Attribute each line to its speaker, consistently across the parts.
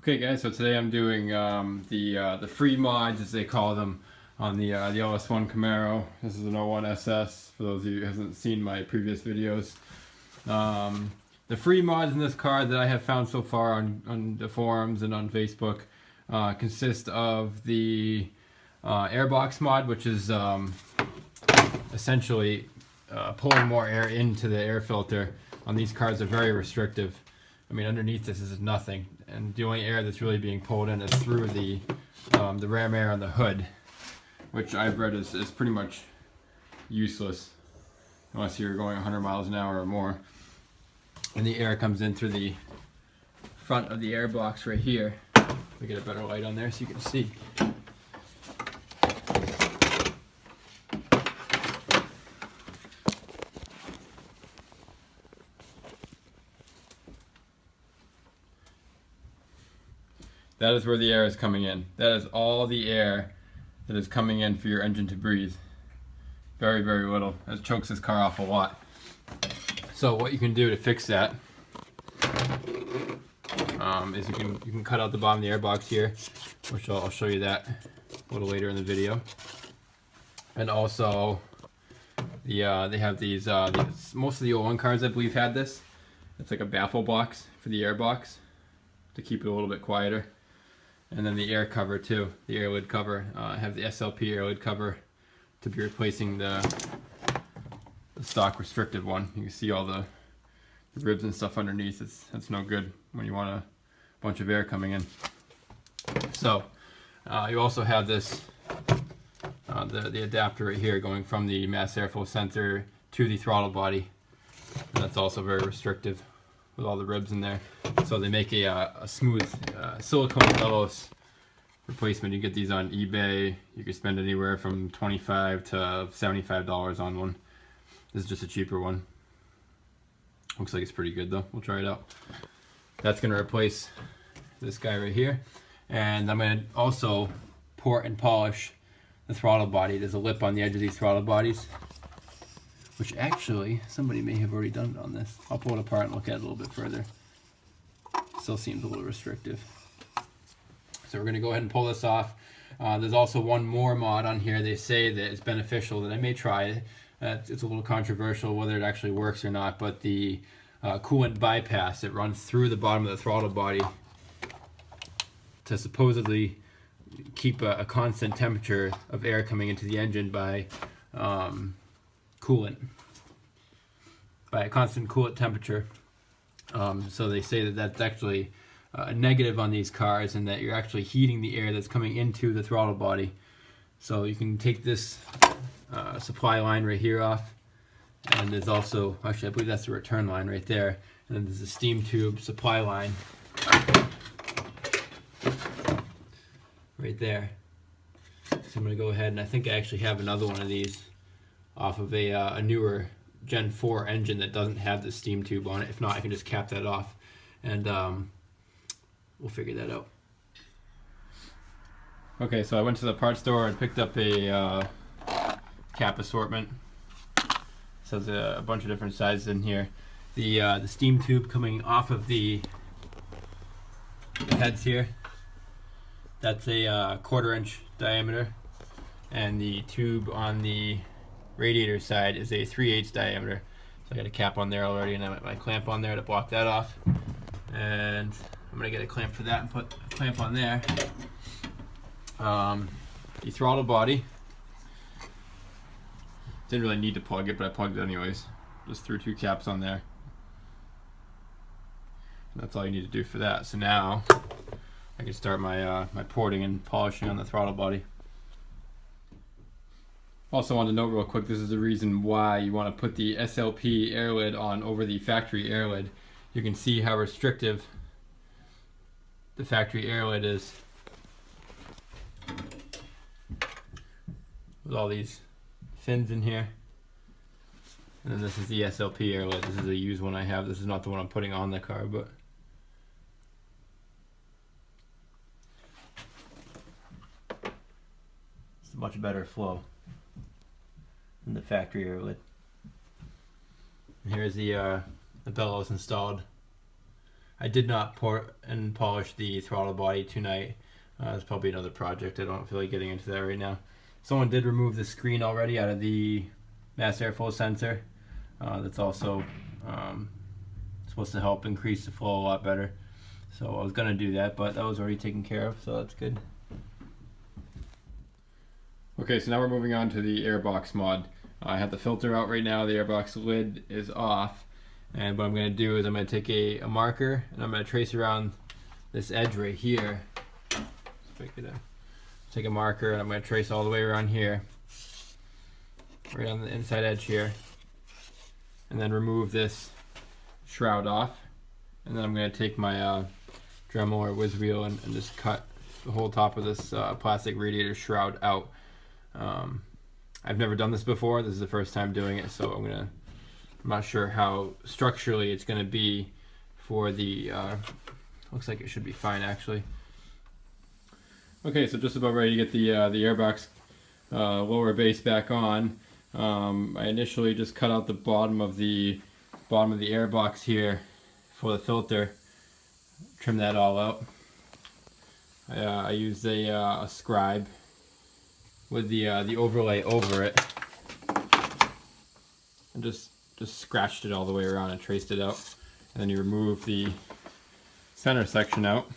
Speaker 1: Okay guys, so today I'm doing the free mods, as they call them, on the LS1 Camaro. This is an 01 SS, for those of you who haven't seen my previous videos. The free mods in this car that I have found so far on the forums and on Facebook consist of the Airbox mod, which is essentially pulling more air into the air filter. On these cars are very restrictive. I mean, underneath this is nothing, and the only air that's really being pulled in is through the ram air on the hood, which I've read is pretty much useless unless you're going 100 miles an hour or more. And the air comes in through the front of the air box right here. We get a better light on there so you can see. That is where the air is coming in. That is all the air that is coming in for your engine to breathe. Very, very little. That chokes this car off a lot. So what you can do to fix that is you can cut out the bottom of the airbox here, which I'll show you that a little later in the video. And also, they have these most of the 01 cars I believe had this. It's like a baffle box for the airbox to keep it a little bit quieter. And then the air cover too, the air lid cover. I have the SLP air lid cover to be replacing the stock restrictive one. You can see all the ribs and stuff underneath. That's no good when you want a bunch of air coming in. So you also have this, the adapter right here going from the mass airflow sensor to the throttle body. And that's also very restrictive with all the ribs in there. So they make a smooth silicone bellows replacement. You get these on eBay. You can spend anywhere from $25 to $75 on one. This is just a cheaper one. Looks like it's pretty good though. We'll try it out. That's going to replace this guy right here. And I'm going to also port and polish the throttle body. There's a lip on the edge of these throttle bodies, which actually somebody may have already done it on this. I'll pull it apart and look at it a little bit further. Still seems a little restrictive. So we're going to go ahead and pull this off. There's also one more mod on here. They say that it's beneficial, that I may try it. It's a little controversial whether it actually works or not, but the coolant bypass, it runs through the bottom of the throttle body to supposedly keep a constant temperature of air coming into the engine by coolant, by a constant coolant temperature. So they say that that's actually a negative on these cars, and that you're actually heating the air that's coming into the throttle body. So you can take this supply line right here off, and there's also, actually I believe that's the return line right there, and then there's a steam tube supply line right there. So I'm going to go ahead, and I think I actually have another one of these off of a newer Gen 4 engine that doesn't have the steam tube on it. If not, I can just cap that off, and we'll figure that out. Okay, so I went to the parts store and picked up a cap assortment. So there's a bunch of different sizes in here. The steam tube coming off of the heads here, that's a 1/4 inch diameter, and the tube on the radiator side is a 3/8 diameter. So I got a cap on there already, and I got my clamp on there to block that off. And I'm gonna get a clamp for that and put a clamp on there. The throttle body, didn't really need to plug it, but I plugged it anyways. Just threw 2 caps on there. And that's all you need to do for that. So now I can start my my porting and polishing on the throttle body. Also wanted to note real quick, this is the reason why you want to put the SLP air lid on over the factory air lid. You can see how restrictive the factory air lid is with all these fins in here. And then this is the SLP air lid. This is a used one I have. This is not the one I'm putting on the car, but it's a much better flow than the factory air lid. And here's the bellows installed. I did not pour and polish the throttle body tonight. It's probably another project. I don't feel like getting into that right now. Someone did remove the screen already out of the mass airflow sensor. That's also supposed to help increase the flow a lot better. So I was gonna do that, but that was already taken care of, so that's good. Okay, so now we're moving on to the Airbox mod. I have the filter out right now. The Airbox lid is off. And what I'm going to do is I'm going to take a marker and I'm going to trace around this edge right here. Take a marker and I'm going to trace all the way around here, right on the inside edge here, and then remove this shroud off. And then I'm going to take my Dremel or whiz wheel and just cut the whole top of this plastic radiator shroud out. I've never done this before. This is the first time doing it, so I'm not sure how structurally it's gonna be for the, looks like it should be fine actually. Okay, so just about ready to get the Airbox lower base back on. I initially just cut out the bottom of the Airbox here for the filter, trim that all out. I used a scribe with the overlay over it, and just scratched it all the way around and traced it out. And then you remove the center section out.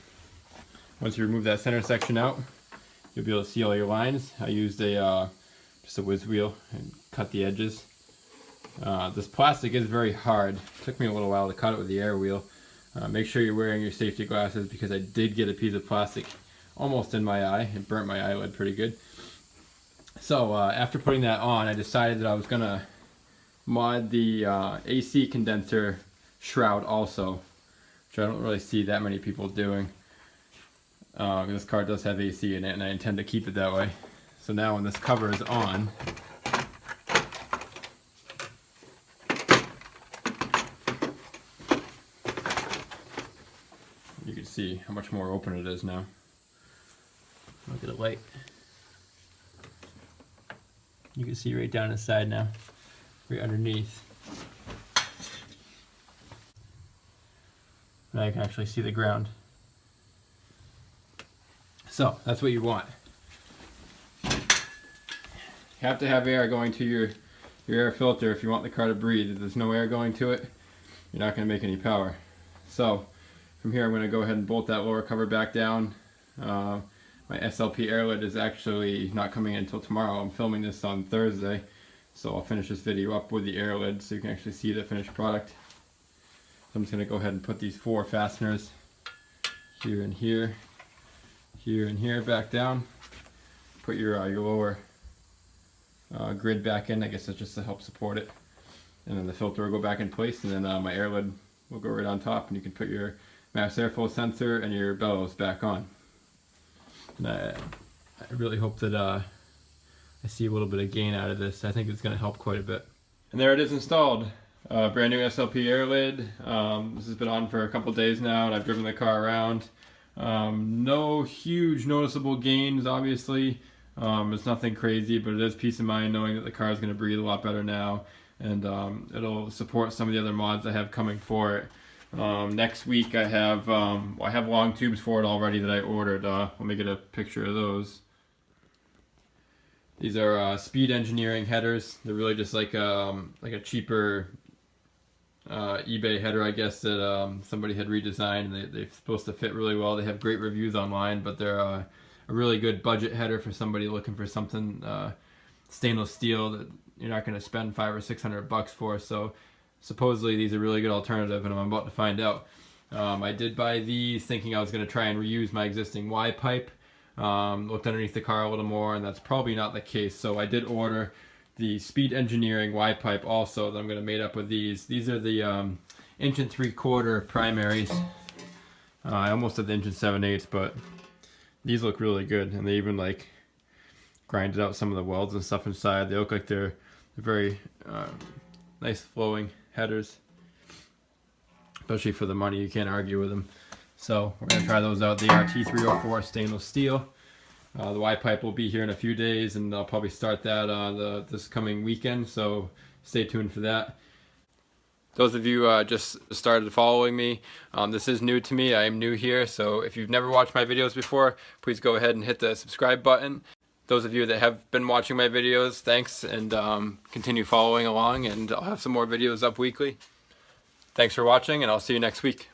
Speaker 1: Once you remove that center section out, you'll be able to see all your lines. I used just a whiz wheel and cut the edges. This plastic is very hard. It took me a little while to cut it with the air wheel. Make sure you're wearing your safety glasses, because I did get a piece of plastic almost in my eye. It burnt my eyelid pretty good. So after putting that on, I decided that I was gonna mod the AC condenser shroud also, which I don't really see that many people doing. This car does have AC in it, and I intend to keep it that way. So now when this cover is on, you can see how much more open it is now. Look at the light. You can see right down inside now, right underneath. Now you can actually see the ground. So that's what you want. You have to have air going to your air filter if you want the car to breathe. If there's no air going to it, you're not going to make any power. So from here I'm going to go ahead and bolt that lower cover back down. My SLP air lid is actually not coming in until tomorrow. I'm filming this on Thursday, so I'll finish this video up with the air lid so you can actually see the finished product. So I'm just going to go ahead and put these 4 fasteners here and here, here and here back down. Put your lower grid back in. I guess that's just to help support it. And then the filter will go back in place, and then my air lid will go right on top, and you can put your mass airflow sensor and your bellows back on. And I really hope that I see a little bit of gain out of this. I think it's going to help quite a bit. And there it is installed. Brand new SLP air lid. This has been on for a couple days now, and I've driven the car around. No huge noticeable gains, obviously. It's nothing crazy, but it is peace of mind knowing that the car is going to breathe a lot better now, and it'll support some of the other mods I have coming for it. Next week I have long tubes for it already that I ordered. Let me get a picture of those. These are Speed Engineering headers. They're really just like a cheaper eBay header, I guess, that somebody had redesigned. And they're supposed to fit really well. They have great reviews online, but they're a really good budget header for somebody looking for something stainless steel that you're not going to spend $500 or $600 for. So supposedly these are a really good alternative, and I'm about to find out. I did buy these thinking I was going to try and reuse my existing Y pipe. Looked underneath the car a little more, and that's probably not the case. So I did order the Speed Engineering Y pipe also that I'm going to mate up with these. These are the 1 3/4" primaries. I almost had the 1 7/8", but these look really good, and they even like grinded out some of the welds and stuff inside. They look like they're very nice flowing headers, especially for the money. You can't argue with them. So we're gonna try those out. They are T304 stainless steel. The Y pipe will be here in a few days, and I'll probably start that this coming weekend, so stay tuned for that. Those of you just started following me, this is new to me. I am new here, so if you've never watched my videos before, please go ahead and hit the subscribe button. Those of you that have been watching my videos, thanks, and continue following along, and I'll have some more videos up weekly. Thanks for watching, and I'll see you next week.